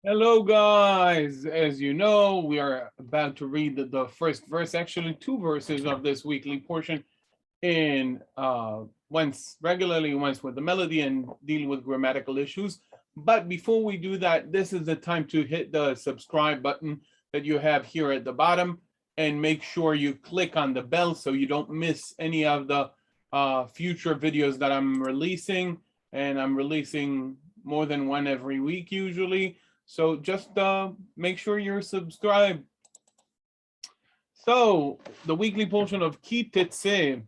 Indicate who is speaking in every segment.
Speaker 1: Hello, guys. As you know, we are about to read the first verse, actually, two verses of this weekly portion in once regularly, once with the melody, and deal with grammatical issues. But before we do that, this is the time to hit the subscribe button that you have here at the bottom and make sure you click on the bell so you don't miss any of the future videos that I'm releasing. And I'm releasing more than one every week usually. So just make sure you're subscribed. So the weekly portion of Tetze,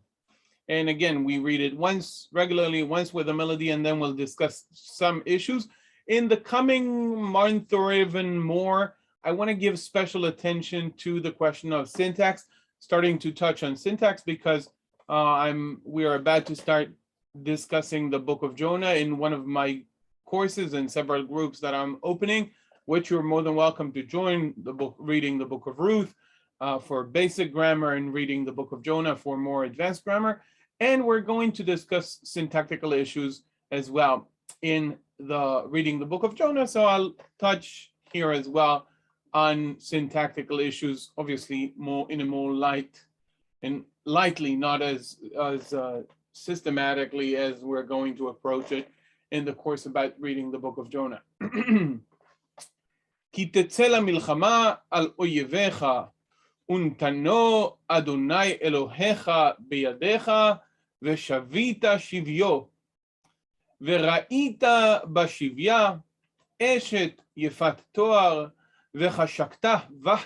Speaker 1: and again, we read it once regularly, once with a melody, and then we'll discuss some issues. In the coming month or even more, I want to give special attention to the question of syntax, starting to touch on syntax because we are about to start discussing the book of Jonah in one of my courses and several groups that I'm opening, which you're more than welcome to join the book, reading the book of Ruth for basic grammar and reading the book of Jonah for more advanced grammar. And we're going to discuss syntactical issues as well in the reading the book of Jonah. So I'll touch here as well on syntactical issues, obviously more in a more light and lightly, not as systematically as we're going to approach it in the course about reading the book of Jonah. כי תצא למלחמה על אויביך, ונתנו אדוני אלוהיך בידיך, ושבית שביו. וראית בשביה אשת יפת תואר, וחשקת בה,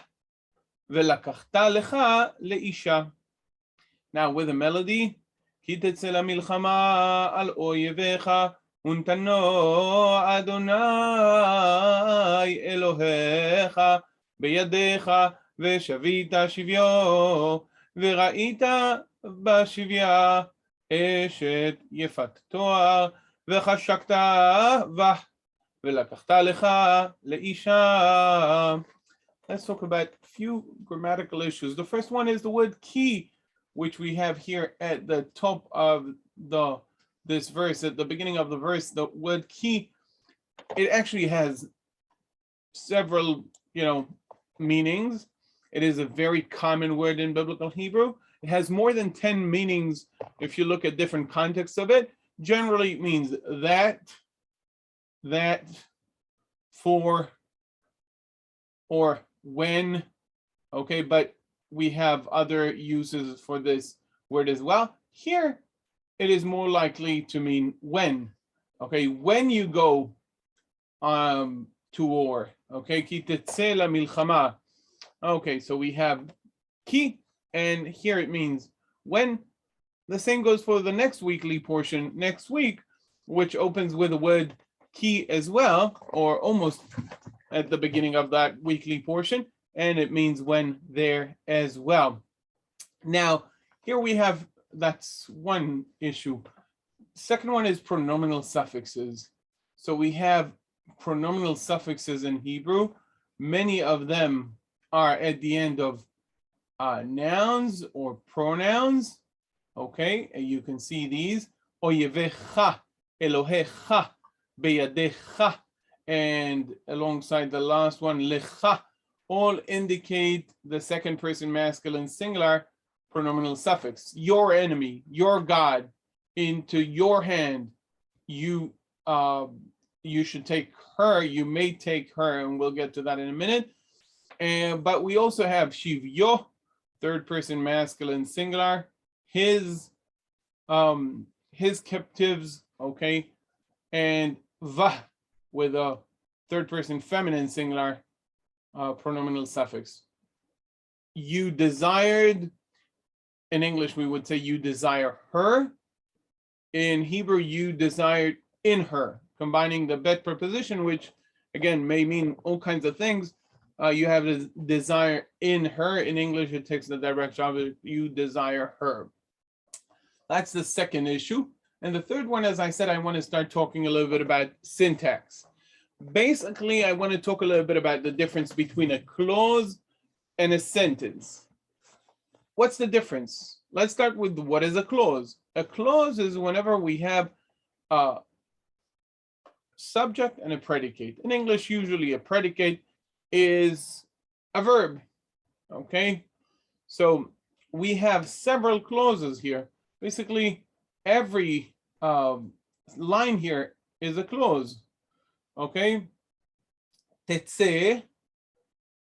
Speaker 1: ולקחת לך לאישה. Now with a melody, כי תצא למלחמה על אויביך, ונתנו אדוני אלוהיך בידיך, ושבית שביו, וראית בשביה אשת יפת תואר, וחשקת בה, ולקחת לך לאישה. Let's talk about a few grammatical issues. The first one is the word ki, which we have here at the top of this verse, at the beginning of the verse. The word ki, it actually has several, meanings. It is a very common word in biblical Hebrew. It has more than 10 meanings if you look at different contexts of it. Generally, it means that, for, or when, okay, but we have other uses for this word as well. Here, it is more likely to mean when, okay, when you go to war, okay, ki tetze la milchama. Okay, so we have ki, and here it means when. The same goes for the next weekly portion next week, which opens with the word ki as well, or almost at the beginning of that weekly portion, and it means when there as well. Now, here we have, that's one issue. Second one is pronominal suffixes. So we have pronominal suffixes in Hebrew. Many of them are at the end of nouns or pronouns. Okay, and you can see these. Oyevecha, Elohecha, beyadecha, and alongside the last one, lecha, all indicate the second person masculine singular pronominal suffix. Your enemy, your God, into your hand, you should take her, you may take her, and we'll get to that in a minute. But we also have shivyo, third person masculine singular, his captives, okay, and va with a third person feminine singular pronominal suffix. You desired, in English we would say you desire her. In Hebrew, you desired in her, combining the bet preposition, which again may mean all kinds of things. You have the desire in her. In English, it takes the direction of it, you desire her. That's the second issue. And the third one, as I said, I want to start talking a little bit about syntax. Basically, I want to talk a little bit about the difference between a clause and a sentence. What's the difference? Let's start with what is a clause. A clause is whenever we have subject and a predicate. In English, usually a predicate is a verb, okay? So we have several clauses here. Basically, every line here is a clause, okay? Tetze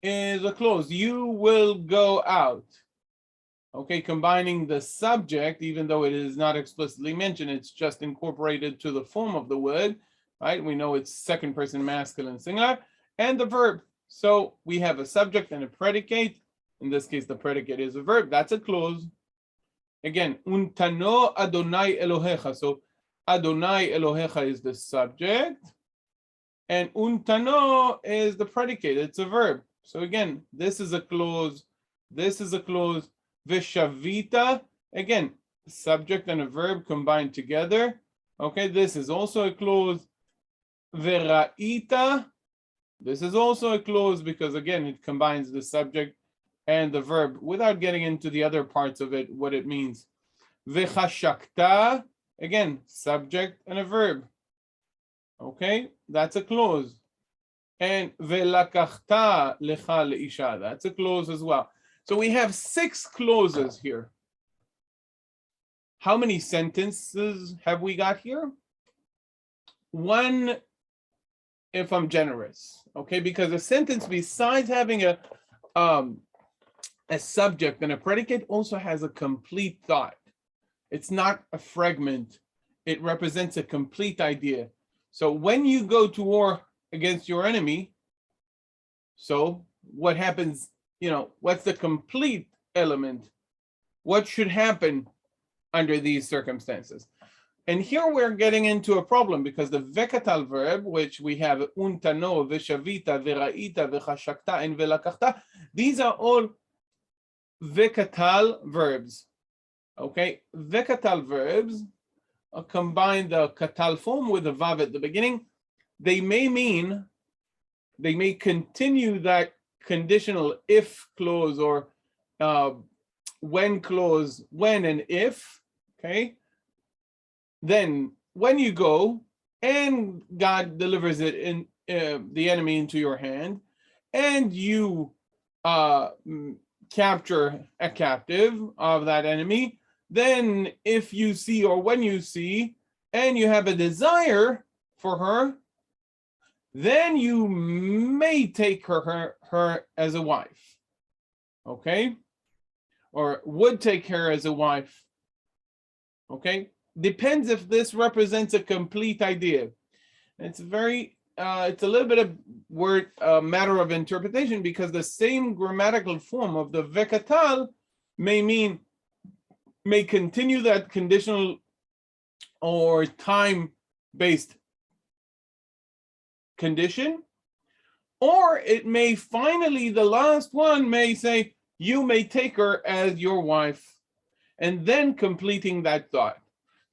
Speaker 1: is a clause. You will go out. Okay, combining the subject, even though it is not explicitly mentioned, it's just incorporated to the form of the word, right? We know it's second person masculine singular, and the verb. So we have a subject and a predicate. In this case, the predicate is a verb. That's a clause. Again, untano Adonai Elohecha. So Adonai Elohecha is the subject, and untano is the predicate. It's a verb. So again, this is a clause. This is a clause. Vishavita, again, subject and a verb combined together. Okay, this is also a clause. Veraita, this is also a clause because again, it combines the subject and the verb without getting into the other parts of it, what it means. Vechashakta, again, subject and a verb. Okay, that's a clause. And velakachta lecha leisha, that's a clause as well. So we have 6 clauses here. How many sentences have we got here? 1, if I'm generous, okay? Because a sentence, besides having a subject and a predicate, also has a complete thought. It's not a fragment. It represents a complete idea. So when you go to war against your enemy, so what happens? What's the complete element? What should happen under these circumstances? And here we're getting into a problem because the vekatal verb, which we have untano, vishavita, veraita, vechashakta, and velakachta, these are all vekatal verbs. Okay, vekatal verbs combine the katal form with the vav at the beginning. They may continue that conditional if clause or when clause, when and if, okay? Then when you go and God delivers it in the enemy into your hand, and you capture a captive of that enemy, then if you see or when you see and you have a desire for her, then you may take her as a wife, okay? Or would take her as a wife, okay? Depends if this represents a complete idea. It's it's a little bit of matter of interpretation because the same grammatical form of the vekatal may continue that conditional or time-based condition, or it may finally, the last one may say, you may take her as your wife, and then completing that thought.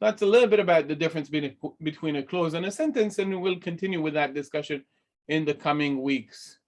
Speaker 1: That's a little bit about the difference between a clause and a sentence, and we'll continue with that discussion in the coming weeks.